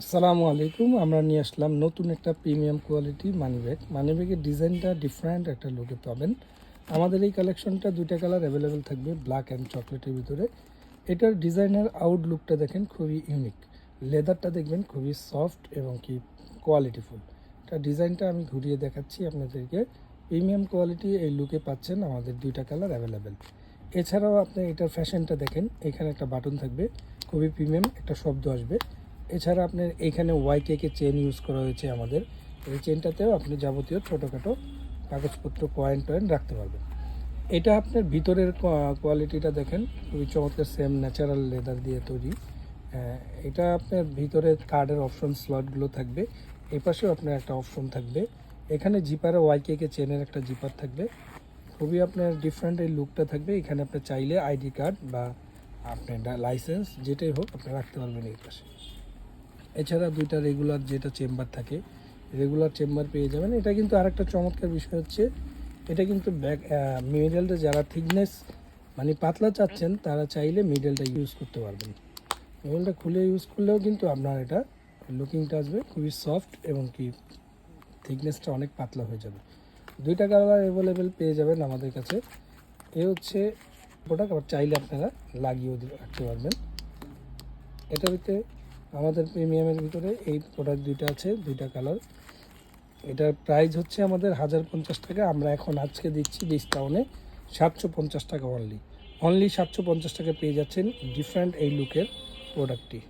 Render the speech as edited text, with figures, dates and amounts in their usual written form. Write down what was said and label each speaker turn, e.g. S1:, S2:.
S1: আসসালামু আলাইকুম। আমরা নিয়ে আসলাম নতুন একটা প্রিমিয়াম কোয়ালিটি মানিব্যাগ। মানিব্যাগের ডিজাইনটা ডিফারেন্ট একটা লুকে পাবেন। আমাদের এই কালেকশনটা দুইটা কালার অ্যাভেলেবেল থাকবে, ব্ল্যাক অ্যান্ড চকলেটের ভিতরে। এটার ডিজাইনের আউটলুকটা দেখেন খুবই ইউনিক। লেদারটা দেখবেন খুবই সফট এবং কি কোয়ালিটিফুল। এটা ডিজাইনটা আমি ঘুরিয়ে দেখাচ্ছি আপনাদেরকে। প্রিমিয়াম কোয়ালিটি এই লুকে পাচ্ছেন আমাদের দুইটা কালার অ্যাভেলেবেল। এছাড়াও আপনি এটার ফ্যাশনটা দেখেন, এখানে একটা বাটন থাকবে, খুবই প্রিমিয়াম একটা শব্দ আসবে। এছাড়া আপনার এইখানে ওয়াইকেকে চেন ইউজ করা হয়েছে আমাদের। এই চেনটাতেও আপনি যাবতীয় ছোটোখাটো কাগজপত্র কয়েন টয়েন রাখতে পারবেন। এটা আপনার ভিতরের কোয়ালিটিটা দেখেন, খুবই চমৎকার, সেম ন্যাচারাল লেদার দিয়ে তৈরি। এটা আপনার ভিতরে কার্ডের অপশন স্লটগুলো থাকবে, এই পাশেও আপনার একটা অপশন থাকবে। এখানে জিপারে ওয়াইকেকে চেনের একটা জিপার থাকবে, খুবই আপনার ডিফারেন্ট এই লুকটা থাকবে। এখানে আপনি চাইলে আইডি কার্ড বা আপনার লাইসেন্স যেটাই হোক আপনি রাখতে পারবেন এই পাশে। এছাড়া দুইটা রেগুলার যেটা চেম্বার থাকে, রেগুলার চেম্বার পেয়ে যাবেন। এটা কিন্তু আরেকটা চমৎকার বিষয় হচ্ছে, এটা কিন্তু মিডলটা যারা থিকনেস মানে পাতলা চাচ্ছেন তারা চাইলে মিডলটা ইউজ করতে পারবেন। মিডলটা খুলে ইউজ করলেও কিন্তু আপনার এটা লুকিংটা আসবে খুবই সফট এবং কি থিকনেসটা অনেক পাতলা হয়ে যাবে। দুইটা কালার অ্যাভেলেবেল পেয়ে যাবেন আমাদের কাছে। এ হচ্ছে প্রোডাক্ট, আবার চাইলে আপনারা লাগিয়েও রাখতে পারবেন। এটার ভিতরে আমাদের প্রিমিয়ামের ভিতরে এই প্রোডাক্ট দুইটা আছে, দুইটা কালার। এটার প্রাইস হচ্ছে আমাদের 1050 টাকা। আমরা এখন আজকে দিচ্ছি ডিসকাউন্টে 750 টাকা অনলি 750 টাকা পেয়ে যাচ্ছেন ডিফারেন্ট এই লুকের প্রোডাক্টটি।